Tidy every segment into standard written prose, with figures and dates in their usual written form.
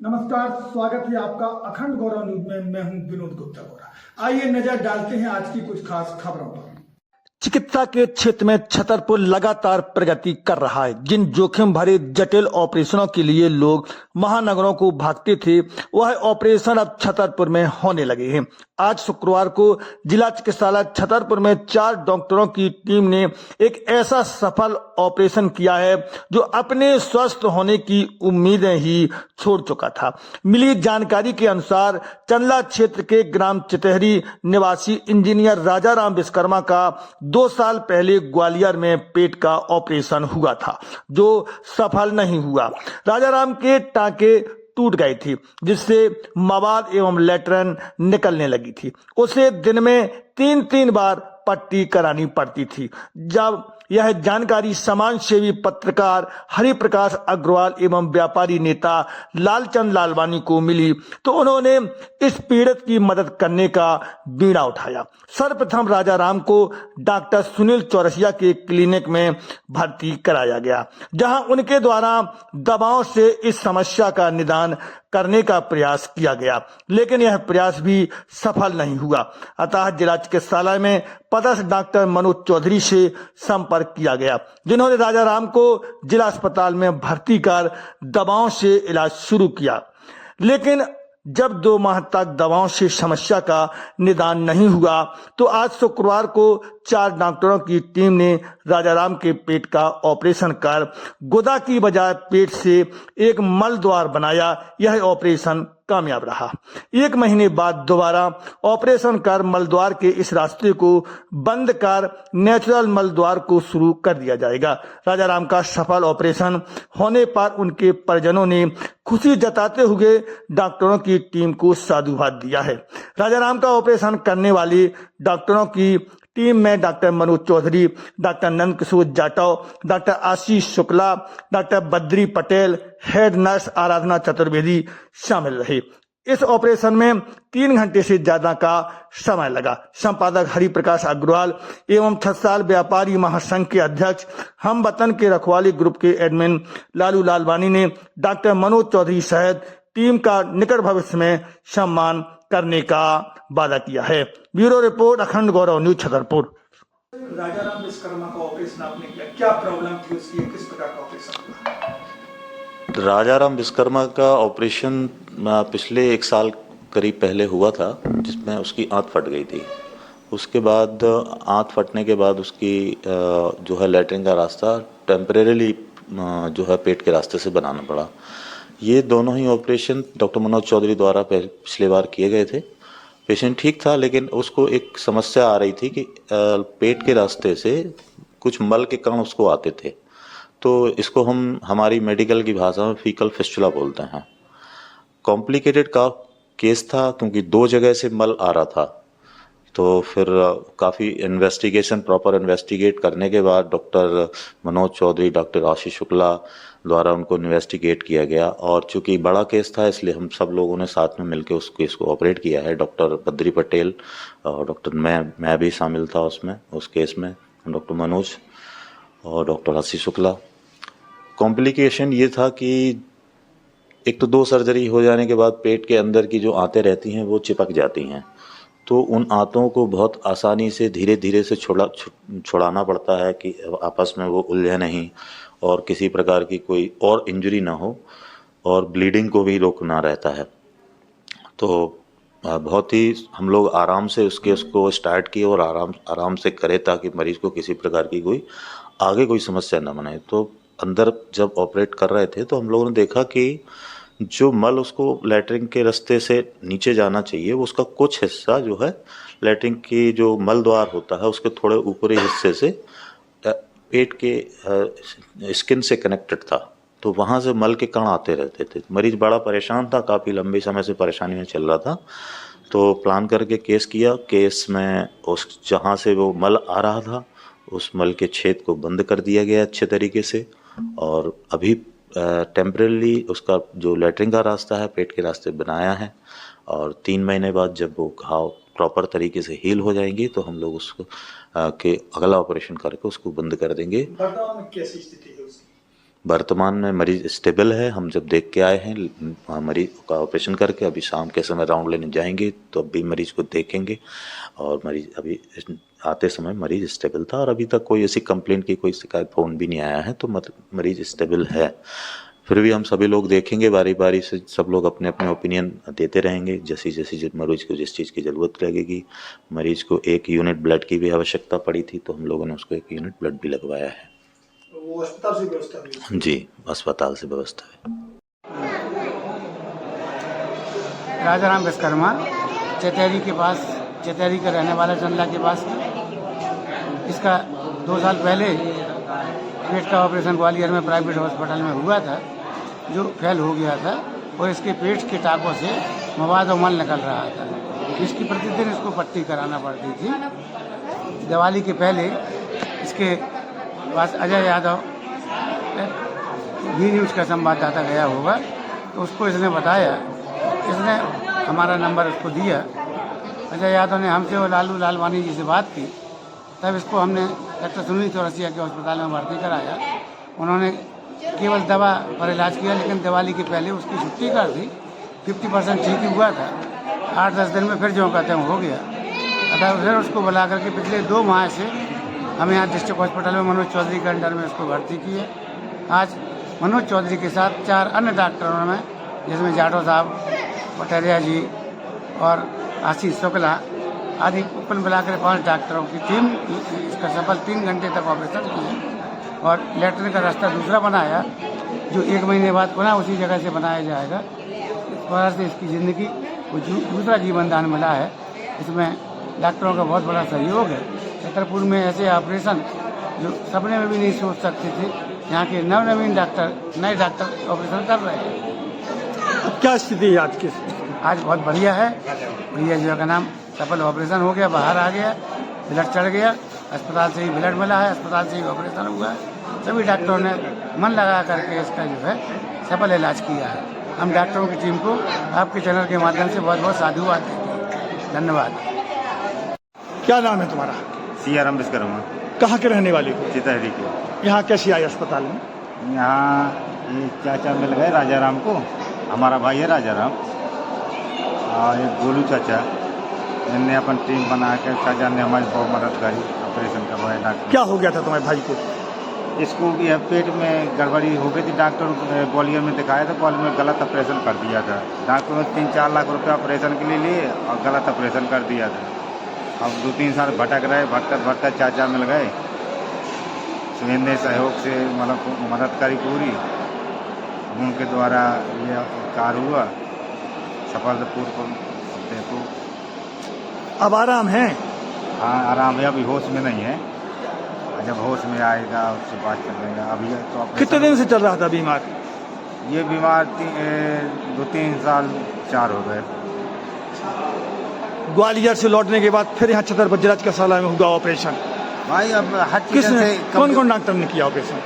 नमस्कार, स्वागत है आपका अखंड गौरव न्यूज में। मैं हूं विनोद गुप्ता गौरा। आइए नजर डालते हैं आज की कुछ खास खबरों पर। चिकित्सा के क्षेत्र में छतरपुर लगातार प्रगति कर रहा है। जिन जोखिम भरे जटिल ऑपरेशनों के लिए लोग महानगरों को भागते थे, वह ऑपरेशन अब छतरपुर में होने लगे हैं। आज शुक्रवार को जिला चिकित्सालय छतरपुर में 4 डॉक्टरों की टीम ने एक ऐसा सफल ऑपरेशन किया है जो अपने स्वस्थ होने की उम्मीदें ही छोड़ चुका था। मिली जानकारी के अनुसार चंदला क्षेत्र के ग्राम चितहरी निवासी इंजीनियर राजाराम विश्वकर्मा का 2 साल पहले ग्वालियर में पेट का ऑपरेशन हुआ था, जो सफल नहीं हुआ। राजाराम के टांके टूट गई थी, जिससे मवाद एवं लेटरन निकलने लगी थी। उसे दिन में 3-3 बार पट्टी करानी पड़ती थी। जब यह जानकारी समाज सेवी पत्रकार हरिप्रकाश अग्रवाल एवं व्यापारी नेता लालचंद लालवानी को मिली, तो उन्होंने इस पीड़ित की मदद करने का बीड़ा उठाया। सर्वप्रथम राजाराम को डॉक्टर सुनील चौरसिया के क्लिनिक में भर्ती कराया गया, जहां उनके द्वारा दवाओं से इस समस्या का निदान करने का प्रयास किया गया, लेकिन यह प्रयास भी सफल नहीं हुआ। अतः जिला चिकित्सालय में पदस्थ डॉक्टर मनोज चौधरी से संपर्क किया गया, जिन्होंने राजाराम को जिला अस्पताल में भर्ती कर दवाओं से इलाज शुरू किया। लेकिन जब 2 माह तक दवाओं से समस्या का निदान नहीं हुआ, तो आज शुक्रवार को 4 डॉक्टरों की टीम ने राजाराम के पेट का ऑपरेशन कर गुदा की बजाय पेट से एक मल द्वार बनाया। यह ऑपरेशन कामयाब रहा। 1 महीने बाद दोबारा ऑपरेशन कर मलद्वार के इस रास्ते को बंद कर नेचुरल मलद्वार को शुरू कर दिया जाएगा। राजाराम का सफल ऑपरेशन होने पर उनके परिजनों ने खुशी जताते हुए डॉक्टरों की टीम को साधुवाद दिया है। राजाराम का ऑपरेशन करने वाले डॉक्टरों की टीम में doctor Manoj Chaudhary, doctor Nand Kishore Jatav, doctor Ashish Shukla, doctor Badri Patel, head nurse Aradhana Chaturvedi शामिल रहे। इस ऑपरेशन में 3 घंटे से ज्यादा का समय लगा। संपादक हरिप्रकाश अग्रवाल एवं छत्साल व्यापारी महासंघ के अध्यक्ष हम वतन के रखवाली ग्रुप के एडमिन लालू लालवानी ने डॉक्टर मनोज चौधरी सहित टीम का निकट भविष्य में सम्मान करने का वादा किया है। ब्यूरो रिपोर्ट, अखंड गौरव न्यूज, छतरपुर। राजाराम विश्वकर्मा का ऑपरेशन आपने किया, क्या प्रॉब्लम थी उसकी, किस प्रकार का ऑपरेशन हुआ? राजाराम विश्वकर्मा का ऑपरेशन पिछले 1 साल करीब पहले हुआ था, जिसमें उसकी आंत फट गई थी। उसके बाद आंत फटने के बाद उसकी जो है लैट्रिन का रास्ता टेम्परेरीली जो है पेट के रास्ते से बनाना पड़ा। ये दोनों ही ऑपरेशन डॉक्टर मनोज चौधरी द्वारा पिछले बार किए गए थे। पेशेंट ठीक था, लेकिन उसको एक समस्या आ रही थी कि पेट के रास्ते से कुछ मल के कण उसको आते थे। तो इसको हम हमारी मेडिकल की भाषा में फीकल फिस्टुला बोलते हैं। कॉम्प्लिकेटेड का केस था, क्योंकि 2 जगह से मल आ रहा था। तो फिर काफ़ी प्रॉपर इन्वेस्टिगेट करने के बाद डॉक्टर मनोज चौधरी, डॉक्टर आशीष शुक्ला द्वारा उनको इन्वेस्टिगेट किया गया। और चूंकि बड़ा केस था, इसलिए हम सब लोगों ने साथ में मिलकर उस केस को ऑपरेट किया है। डॉक्टर बद्री पटेल और डॉक्टर मैं भी शामिल था उस केस में, डॉक्टर मनोज और डॉक्टर आशीष शुक्ला। कॉम्प्लिकेशन ये था कि एक तो 2 सर्जरी हो जाने के बाद पेट के अंदर की जो आंतें रहती हैं वो चिपक जाती हैं। तो उन आंतों को बहुत आसानी से धीरे धीरे से छुड़ाना पड़ता है कि आपस में वो उलझे नहीं और किसी प्रकार की कोई और इंजरी ना हो, और ब्लीडिंग को भी रोकना रहता है। तो बहुत ही हम लोग आराम से उसको स्टार्ट किए और आराम से करें, ताकि मरीज को किसी प्रकार की कोई आगे कोई समस्या न बने। तो अंदर जब ऑपरेट कर रहे थे, तो हम लोगों ने देखा कि जो मल उसको लैट्रिन के रास्ते से नीचे जाना चाहिए, वो उसका कुछ हिस्सा जो है लैट्रिन की जो मल द्वार होता है उसके थोड़े ऊपरी हिस्से से पेट के स्किन से कनेक्टेड था। तो वहाँ से मल के कण आते रहते थे। मरीज बड़ा परेशान था, काफ़ी लंबे समय से परेशानी में चल रहा था। तो प्लान करके केस किया। केस में उस जहाँ से वो मल आ रहा था, उस मल के छेद को बंद कर दिया गया अच्छे तरीके से। और अभी टेम्परेली उसका जो लैट्रिन का रास्ता है पेट के रास्ते बनाया है। और 3 महीने बाद जब वो घाव प्रॉपर तरीके से हील हो जाएंगे, तो हम लोग उसको के अगला ऑपरेशन करके उसको बंद कर देंगे। वर्तमान में कैसी स्थिति है उसकी? वर्तमान में मरीज स्टेबल है। हम जब देख के आए हैं मरीज का ऑपरेशन करके, अभी शाम के समय राउंड लेने जाएंगे तो अभी मरीज को देखेंगे और मरीज अभी आते समय मरीज स्टेबल था और अभी तक कोई ऐसी कंप्लेंट की कोई शिकायत फ़ोन भी नहीं आया है, तो मरीज स्टेबल है। फिर भी हम सभी लोग देखेंगे बारी बारी से, सब लोग अपने अपने ओपिनियन देते रहेंगे। जैसी मरीज को जिस चीज़ की ज़रूरत लगेगी, मरीज को 1 यूनिट ब्लड की भी आवश्यकता पड़ी थी तो हम लोगों ने उसको 1 यूनिट ब्लड भी लगवाया है। वो अस्पताल से व्यवस्था हुई? जी, अस्पताल से व्यवस्था है। राजाराम विश्वकर्मा, चतैरी के पास, चतैरी का रहने वाला चंदला के पास। इसका 2 साल पहले पेट का ऑपरेशन ग्वालियर में प्राइवेट हॉस्पिटल में हुआ था, जो फेल हो गया था और इसके पेट के टाँकों से मवाद और मल निकल रहा था। इसकी प्रतिदिन इसको पट्टी कराना पड़ती थी। दिवाली के पहले इसके पास अजय यादव भी न्यूज़ का संवाददाता गया होगा, तो उसको इसने बताया, इसने हमारा नंबर उसको दिया। अजय यादव ने हमसे और लालू लालवानी जी से बात की, तब इसको हमने डॉक्टर सुनील चौरसिया के अस्पताल में भर्ती कराया। उन्होंने केवल दवा पर इलाज किया, लेकिन दिवाली के पहले उसकी छुट्टी कर दी। 50% ठीक ही हुआ था, 8-10 दिन में फिर जो कहते हैं हो गया। अतः फिर उसको बुला करके पिछले 2 माह से हम यहाँ डिस्ट्रिक्ट हॉस्पिटल में मनोज चौधरी के अंडर में उसको भर्ती किए। आज मनोज चौधरी के साथ 4 अन्य डॉक्टरों में, जिसमें जाटो साहब, पटेरिया जी और आशीष शुक्ला आदि कुल मिलाकर 5 डॉक्टरों की टीम इसका सफल 3 घंटे तक ऑपरेशन किया और लेटरिन का रास्ता दूसरा बनाया, जो 1 महीने बाद पुनः उसी जगह से बनाया जाएगा। इस प्रकार से इसकी ज़िंदगी को दूसरा जीवन दान मिला है। इसमें डॉक्टरों का बहुत बड़ा सहयोग है। छतरपुर में ऐसे ऑपरेशन जो सपने में भी नहीं सोच सकते थे, यहाँ के नए डॉक्टर ऑपरेशन कर रहे हैं। अब क्या स्थिति है आज की? आज बहुत बढ़िया है। भैया जी का नाम सफल ऑपरेशन हो गया, बाहर आ गया, ब्लड चढ़ गया, अस्पताल से ही ब्लड मिला है, अस्पताल से ही ऑपरेशन हुआ है। सभी डॉक्टरों ने मन लगा करके इसका जो है सफल इलाज किया है। हम डॉक्टरों की टीम को आपके चैनल के माध्यम से बहुत बहुत साधुवाद देते हैं। धन्यवाद। क्या नाम है तुम्हारा? सियाराम विश्वकर्मा, कहाँ के रहने वाले हो? चितहरी के। यहाँ कैसे आए अस्पताल में? यहाँ ये चाचा मिल गए राजाराम को, हमारा भाई है राजाराम, और एक गोलू चाचा, जिनने अपन टीम बना के चाचा ने हमारी बहुत मदद करी, ऑपरेशन करवाया। डॉक्टर क्या हो गया था तुम्हारे भाई को? इसको भी पेट में गड़बड़ी हो गई थी। डॉक्टर ग्वालियर में दिखाया था, ग्वालियर में गलत ऑपरेशन कर दिया था। डॉक्टर ने 3-4 लाख रुपये ऑपरेशन के लिए लिए और गलत ऑपरेशन कर दिया था। अब 2-3 साल भटक रहे, भटकर चाचा मिल गए, सुहेंद्र सहयोग से मतलब मदद करी पूरी। उनके द्वारा ये कार्य हुआ सफलतापूर्वक। देखो अब आराम है? हाँ, आराम है। अभी होश में नहीं है, जब होश में आएगा उससे बात कर लेगा। अभी तो कितने दिन से चल रहा था बीमार? ये बीमार 2-3 साल 4 हो गए। ग्वालियर से लौटने के बाद फिर यहाँ छतरपुर जिला चिकित्सालय में हुआ ऑपरेशन। भाई अब हर चीज़ किसने, से कौन डॉक्टर ने किया ऑपरेशन?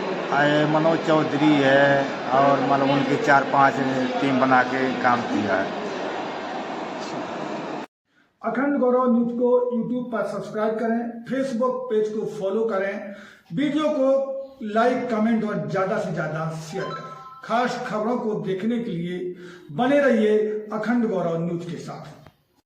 मनोज चौधरी है और मतलब उनकी 4-5 टीम बना के काम किया है। अखंड गौरव न्यूज को यूट्यूब पर सब्सक्राइब करें, फेसबुक पेज को फॉलो करें, वीडियो को लाइक, कमेंट और ज्यादा से ज्यादा शेयर करें। खास खबरों को देखने के लिए बने रहिए अखंड गौरव न्यूज के साथ।